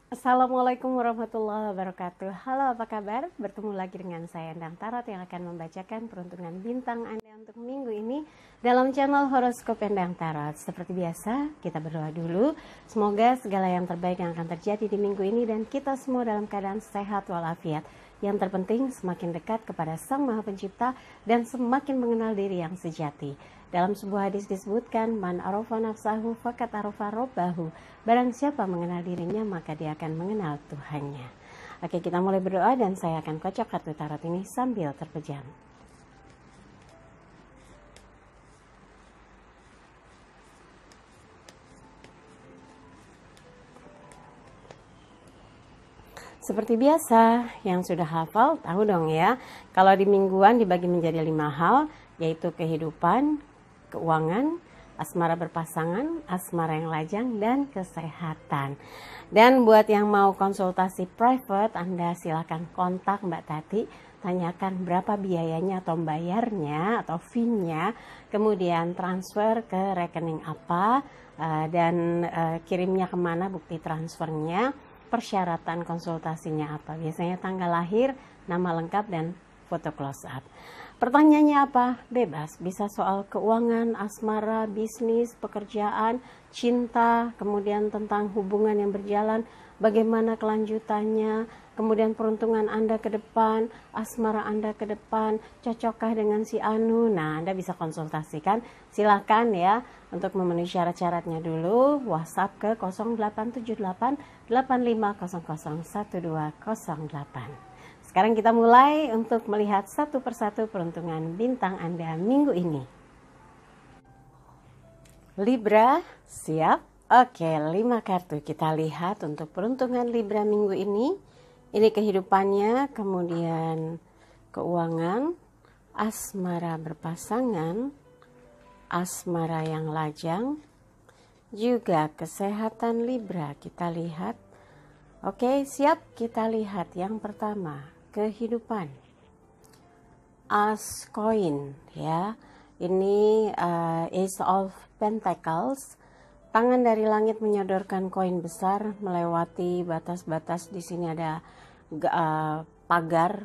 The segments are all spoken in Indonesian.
Assalamualaikum warahmatullahi wabarakatuh. Halo, apa kabar? Bertemu lagi dengan saya Endang Tarot yang akan membacakan peruntungan bintang Anda untuk minggu ini dalam channel Horoskop Endang Tarot. Seperti biasa, kita berdoa dulu. Semoga segala yang terbaik yang akan terjadi di minggu ini dan kita semua dalam keadaan sehat walafiat. Yang terpenting semakin dekat kepada Sang Maha Pencipta dan semakin mengenal diri yang sejati. Dalam sebuah hadis disebutkan, man arafa nafsahu fakat arafa robbahu. Barang siapa mengenal dirinya, maka dia akan mengenal Tuhannya. Oke, kita mulai berdoa dan saya akan kocok kartu tarot ini sambil terpejam. Seperti biasa, yang sudah hafal tahu dong ya. Kalau di mingguan dibagi menjadi 5 hal, yaitu kehidupan, keuangan, asmara berpasangan, asmara yang lajang, dan kesehatan. Dan buat yang mau konsultasi private, Anda silakan kontak Mbak Tati, tanyakan berapa biayanya atau bayarnya atau fee-nya, kemudian transfer ke rekening apa, dan kirimnya kemana bukti transfernya, persyaratan konsultasinya apa, biasanya tanggal lahir, nama lengkap, dan foto close up. Pertanyaannya apa? Bebas, bisa soal keuangan, asmara, bisnis, pekerjaan, cinta, kemudian tentang hubungan yang berjalan, bagaimana kelanjutannya, kemudian peruntungan Anda ke depan, asmara Anda ke depan, cocokkah dengan si Anu. Nah, Anda bisa konsultasikan, silakan ya. Untuk memenuhi syarat-syaratnya dulu, WhatsApp ke 0878 85001208. Sekarang kita mulai untuk melihat satu persatu peruntungan bintang Anda minggu ini. Libra, siap? Oke, 5 kartu kita lihat untuk peruntungan Libra minggu ini. Ini kehidupannya, kemudian keuangan, asmara berpasangan, asmara yang lajang, juga kesehatan Libra. Kita lihat. Oke, siap, kita lihat yang pertama, kehidupan. As koin ya. Ini Ace of Pentacles. Tangan dari langit menyodorkan koin besar melewati batas-batas. Di sini ada pagar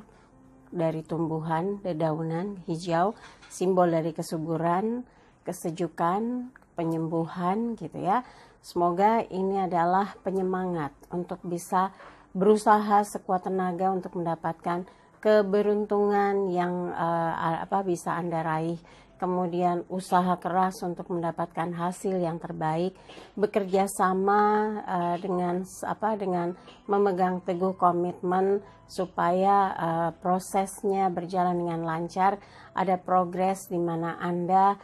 dari tumbuhan, dedaunan hijau, simbol dari kesuburan, kesejukan, penyembuhan gitu ya. Semoga ini adalah penyemangat untuk bisa berusaha sekuat tenaga untuk mendapatkan keberuntungan yang bisa Anda raih. Kemudian usaha keras untuk mendapatkan hasil yang terbaik, bekerja sama dengan memegang teguh komitmen supaya prosesnya berjalan dengan lancar, ada progres di mana Anda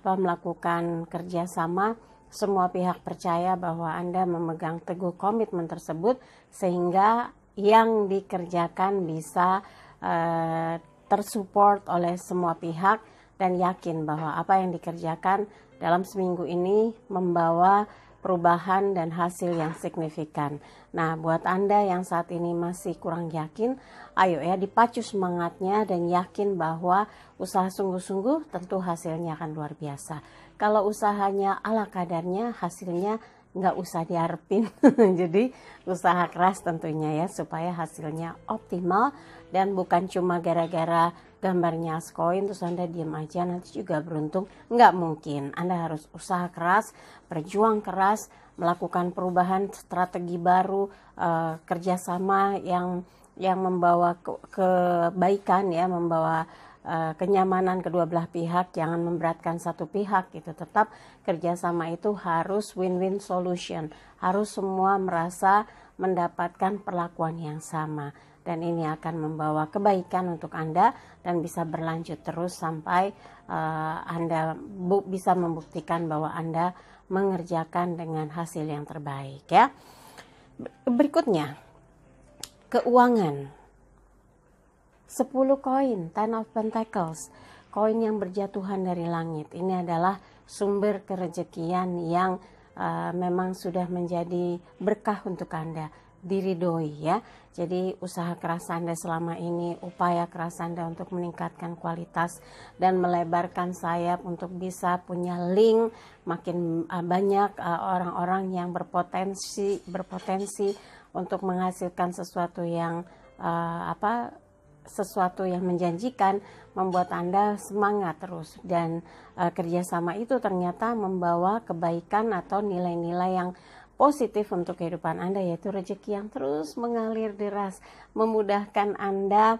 melakukan kerjasama, semua pihak percaya bahwa Anda memegang teguh komitmen tersebut sehingga yang dikerjakan bisa tersupport oleh semua pihak dan yakin bahwa apa yang dikerjakan dalam seminggu ini membawa perubahan dan hasil yang signifikan. Nah, buat Anda yang saat ini masih kurang yakin, ayo ya dipacu semangatnya dan yakin bahwa usaha sungguh-sungguh tentu hasilnya akan luar biasa. Kalau usahanya ala kadarnya, hasilnya nggak usah diharapin. Jadi usaha keras tentunya ya supaya hasilnya optimal dan bukan cuma gara-gara gambarnya koin terus Anda diam aja nanti juga beruntung. Nggak mungkin. Anda harus usaha keras, berjuang keras, melakukan perubahan strategi baru, kerjasama yang membawa kebaikan ya, membawa kenyamanan kedua belah pihak, jangan memberatkan satu pihak gitu. Tetap kerjasama itu harus win-win solution, harus semua merasa mendapatkan perlakuan yang sama, dan ini akan membawa kebaikan untuk Anda dan bisa berlanjut terus sampai Anda bisa membuktikan bahwa Anda mengerjakan dengan hasil yang terbaik ya. Berikutnya, keuangan. 10 koin, Ten of Pentacles, koin yang berjatuhan dari langit. Ini adalah sumber kerejekian yang memang sudah menjadi berkah untuk Anda. diridhoi ya. Jadi usaha keras Anda selama ini, upaya keras Anda untuk meningkatkan kualitas dan melebarkan sayap untuk bisa punya link makin banyak orang-orang yang berpotensi untuk menghasilkan sesuatu yang sesuatu yang menjanjikan, membuat Anda semangat terus, dan kerjasama itu ternyata membawa kebaikan atau nilai-nilai yang positif untuk kehidupan Anda, yaitu rezeki yang terus mengalir deras, memudahkan Anda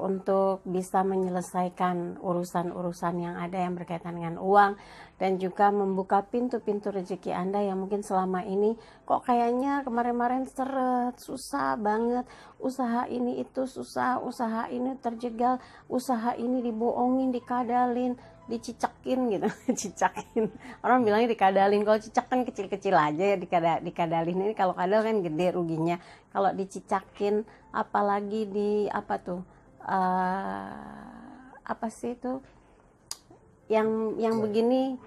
untuk bisa menyelesaikan urusan-urusan yang ada yang berkaitan dengan uang, dan juga membuka pintu-pintu rezeki Anda yang mungkin selama ini kok kayaknya kemarin-kemarin seret, susah banget, usaha ini itu susah, usaha ini terjegal, usaha ini dibohongin, dikadalin, dicicakin gitu. Cicakin, orang bilangnya dikadalin. Kalau cicak kan kecil-kecil aja ya, dikadalin. Ini kalau kadal kan gede ruginya. Kalau dicicakin, apalagi di apa tuh, apa sih itu yang begini,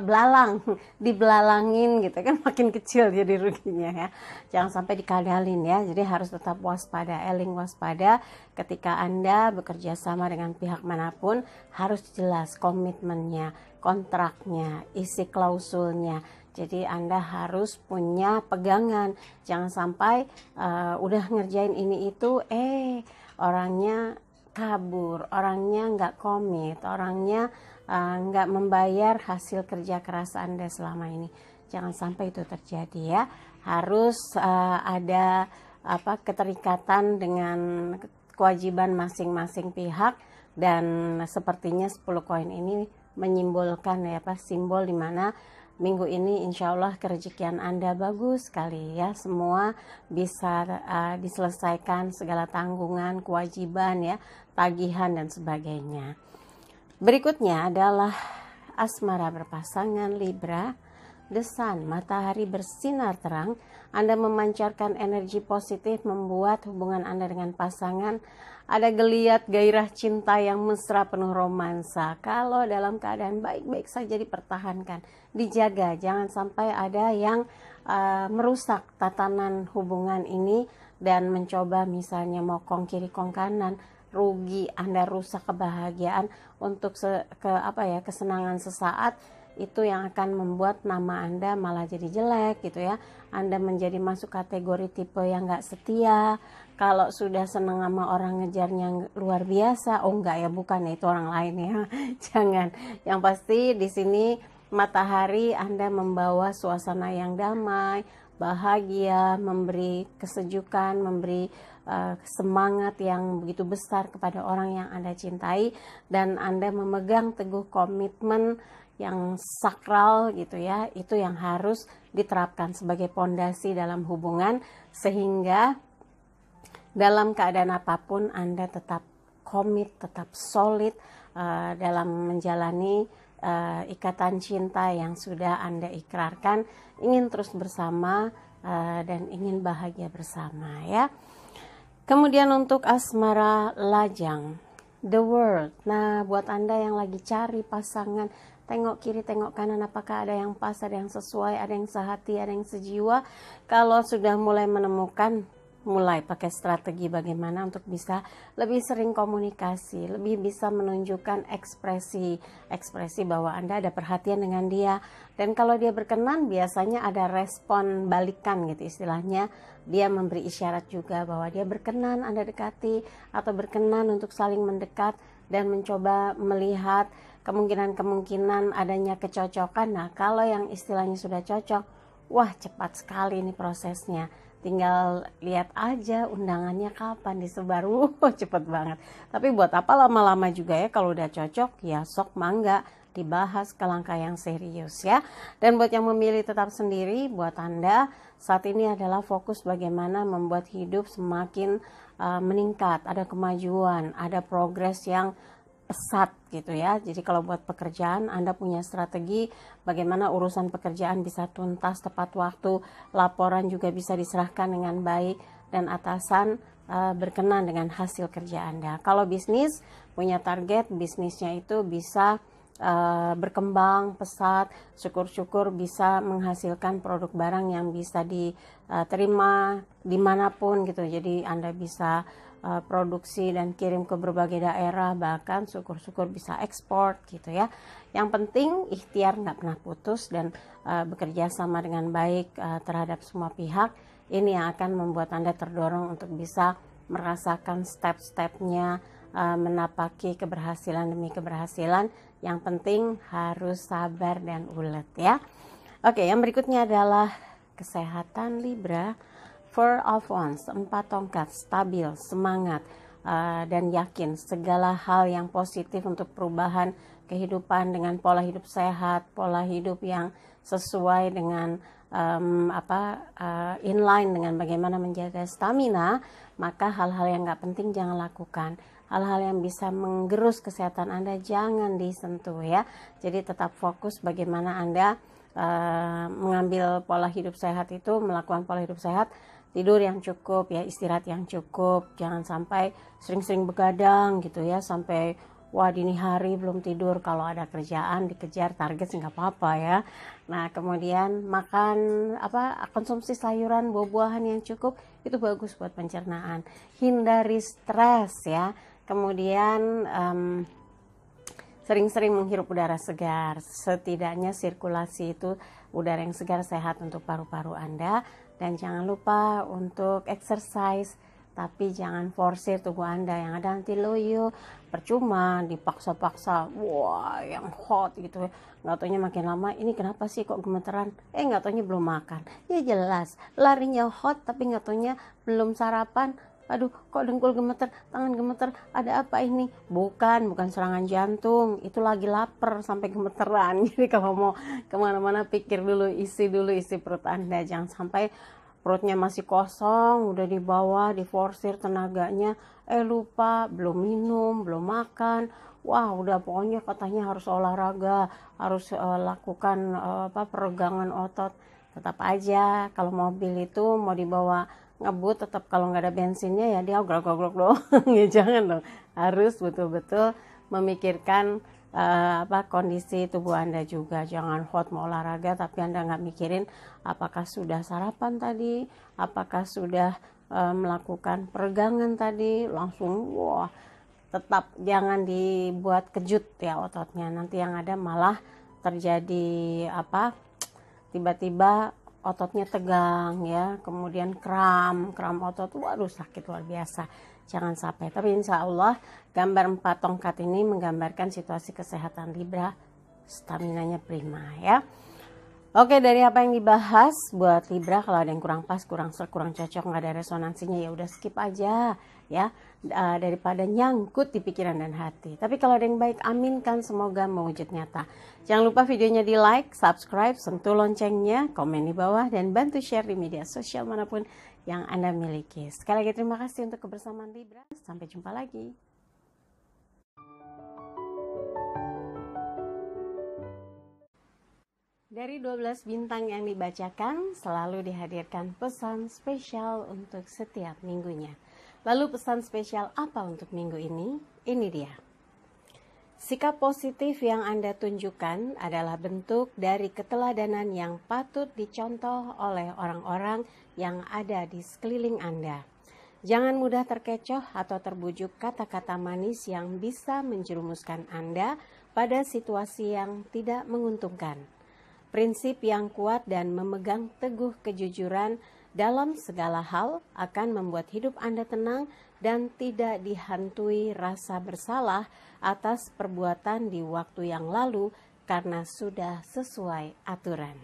belalang, dibelalangin gitu kan, makin kecil jadi ruginya ya. Jangan sampai dikadalin ya. Jadi harus tetap waspada, eling waspada ketika Anda bekerja sama dengan pihak manapun. Harus jelas komitmennya, kontraknya, isi klausulnya. Jadi Anda harus punya pegangan. Jangan sampai udah ngerjain ini itu, orangnya kabur, orangnya nggak komit, orangnya nggak membayar hasil kerja keras Anda selama ini. Jangan sampai itu terjadi ya. Harus ada keterikatan dengan kewajiban masing-masing pihak, dan sepertinya 10 koin ini menyimbolkan simbol dimana minggu ini insya Allah kerezekian Anda bagus sekali ya. Semua bisa diselesaikan, segala tanggungan, kewajiban ya, tagihan dan sebagainya. Berikutnya adalah asmara berpasangan Libra. The Sun, matahari bersinar terang. Anda memancarkan energi positif, membuat hubungan Anda dengan pasangan ada geliat, gairah cinta yang mesra, penuh romansa. Kalau dalam keadaan baik-baik saja dipertahankan, dijaga, jangan sampai ada yang merusak tatanan hubungan ini dan mencoba misalnya mau kong kiri kong kanan, rugi, Anda rusak kebahagiaan untuk kesenangan sesaat. Itu yang akan membuat nama Anda malah jadi jelek gitu ya. Anda menjadi masuk kategori tipe yang gak setia. Kalau sudah senang sama orang ngejarnya luar biasa, enggak ya, bukan ya, itu orang lain ya. Jangan. Yang pasti di sini matahari Anda membawa suasana yang damai, bahagia, memberi kesejukan, memberi semangat yang begitu besar kepada orang yang Anda cintai, dan Anda memegang teguh komitmen yang sakral gitu ya. Itu yang harus diterapkan sebagai pondasi dalam hubungan, sehingga dalam keadaan apapun Anda tetap komit, tetap solid dalam menjalani ikatan cinta yang sudah Anda ikrarkan, ingin terus bersama dan ingin bahagia bersama ya. Kemudian untuk asmara lajang, The World. Nah, buat Anda yang lagi cari pasangan, tengok kiri, tengok kanan, apakah ada yang pas, ada yang sesuai, ada yang sehati, ada yang sejiwa. Kalau sudah mulai menemukan, mulai pakai strategi bagaimana untuk bisa lebih sering komunikasi, lebih bisa menunjukkan ekspresi bahwa Anda ada perhatian dengan dia. Dan kalau dia berkenan, biasanya ada respon balikan gitu istilahnya. Dia memberi isyarat juga bahwa dia berkenan Anda dekati, atau berkenan untuk saling mendekat dan mencoba melihat kemungkinan-kemungkinan adanya kecocokan. Nah, kalau yang istilahnya sudah cocok, wah cepat sekali ini prosesnya. Tinggal lihat aja undangannya kapan disebar, cepet banget. Tapi buat apa lama-lama juga ya, kalau udah cocok ya sok mangga dibahas ke langkah yang serius ya. Dan buat yang memilih tetap sendiri, buat Anda saat ini adalah fokus bagaimana membuat hidup semakin meningkat, ada kemajuan, ada progres yang pesat gitu ya. Jadi kalau buat pekerjaan, Anda punya strategi bagaimana urusan pekerjaan bisa tuntas tepat waktu, laporan juga bisa diserahkan dengan baik, dan atasan berkenan dengan hasil kerja Anda. Kalau bisnis, punya target bisnisnya itu bisa berkembang pesat, syukur-syukur bisa menghasilkan produk barang yang bisa diterima dimanapun gitu. Jadi Anda bisa produksi dan kirim ke berbagai daerah, bahkan syukur-syukur bisa ekspor gitu ya. Yang penting ikhtiar nggak pernah putus dan bekerja sama dengan baik terhadap semua pihak. Ini yang akan membuat Anda terdorong untuk bisa merasakan step-stepnya, menapaki keberhasilan demi keberhasilan. Yang penting harus sabar dan ulet ya. Oke, yang berikutnya adalah kesehatan Libra. Four of Wands, 4 tongkat, stabil, semangat, dan yakin segala hal yang positif untuk perubahan kehidupan dengan pola hidup sehat, pola hidup yang sesuai dengan inline dengan bagaimana menjaga stamina. Maka hal-hal yang nggak penting jangan lakukan. Hal-hal yang bisa menggerus kesehatan Anda jangan disentuh ya. Jadi tetap fokus bagaimana Anda mengambil pola hidup sehat itu, melakukan pola hidup sehat, tidur yang cukup ya, istirahat yang cukup, jangan sampai sering-sering begadang gitu ya, sampai wah dini hari belum tidur, kalau ada kerjaan dikejar target nggak apa-apa ya. Nah kemudian makan konsumsi sayuran, buah-buahan yang cukup, itu bagus buat pencernaan. Hindari stres ya. Kemudian sering-sering menghirup udara segar, setidaknya sirkulasi itu udara yang segar sehat untuk paru-paru Anda. Dan jangan lupa untuk exercise, tapi jangan forsir tubuh Anda, yang ada nanti loyo, percuma dipaksa-paksa, wah yang hot gitu ya, nggak taunya makin lama ini kenapa sih kok gemeteran, nggak taunya belum makan, ya jelas larinya hot tapi nggak taunya belum sarapan. Aduh, kok dengkul gemeter, tangan gemeter, ada apa ini? Bukan serangan jantung, itu lagi lapar sampai gemeteran. Jadi kalau mau kemana-mana pikir dulu, isi perut Anda. Jangan sampai perutnya masih kosong, udah dibawa, diforsir tenaganya, lupa, belum minum, belum makan. Wah, udah pokoknya katanya harus olahraga, harus lakukan peregangan otot. Tetap aja kalau mobil itu mau dibawa ngebut, tetap kalau nggak ada bensinnya ya dia grok-grok doang. Ya jangan dong, harus betul-betul memikirkan kondisi tubuh Anda juga. Jangan hot mau olahraga tapi Anda nggak mikirin apakah sudah sarapan tadi, apakah sudah melakukan peregangan tadi, langsung wah. Tetap jangan dibuat kejut ya ototnya, nanti yang ada malah terjadi tiba-tiba ototnya tegang ya, kemudian kram otot, waduh sakit luar biasa. Jangan sampai. Tapi insya Allah gambar 4 tongkat ini menggambarkan situasi kesehatan Libra, staminanya prima ya. Oke, dari apa yang dibahas buat Libra, kalau ada yang kurang pas, kurang cocok, nggak ada resonansinya ya udah skip aja ya, daripada nyangkut di pikiran dan hati. Tapi kalau ada yang baik, aminkan semoga mewujud nyata. Jangan lupa videonya di like, subscribe, sentuh loncengnya, komen di bawah, dan bantu share di media sosial manapun yang Anda miliki. Sekali lagi terima kasih untuk kebersamaan Libra. Sampai jumpa lagi. Dari 12 bintang yang dibacakan, selalu dihadirkan pesan spesial untuk setiap minggunya. Lalu pesan spesial apa untuk minggu ini? Ini dia. Sikap positif yang Anda tunjukkan adalah bentuk dari keteladanan yang patut dicontoh oleh orang-orang yang ada di sekeliling Anda. Jangan mudah terkecoh atau terbujuk kata-kata manis yang bisa menjerumuskan Anda pada situasi yang tidak menguntungkan. Prinsip yang kuat dan memegang teguh kejujuran dalam segala hal akan membuat hidup Anda tenang dan tidak dihantui rasa bersalah atas perbuatan di waktu yang lalu karena sudah sesuai aturan.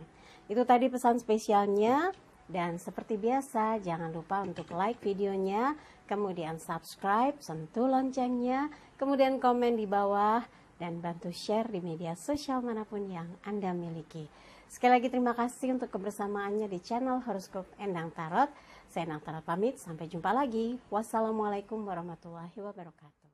Itu tadi pesan spesialnya, dan seperti biasa jangan lupa untuk like videonya, kemudian subscribe, sentuh loncengnya, kemudian komen di bawah, dan bantu share di media sosial manapun yang Anda miliki. Sekali lagi terima kasih untuk kebersamaannya di channel Horoskop Endang Tarot. Saya Endang Tarot pamit, sampai jumpa lagi. Wassalamualaikum warahmatullahi wabarakatuh.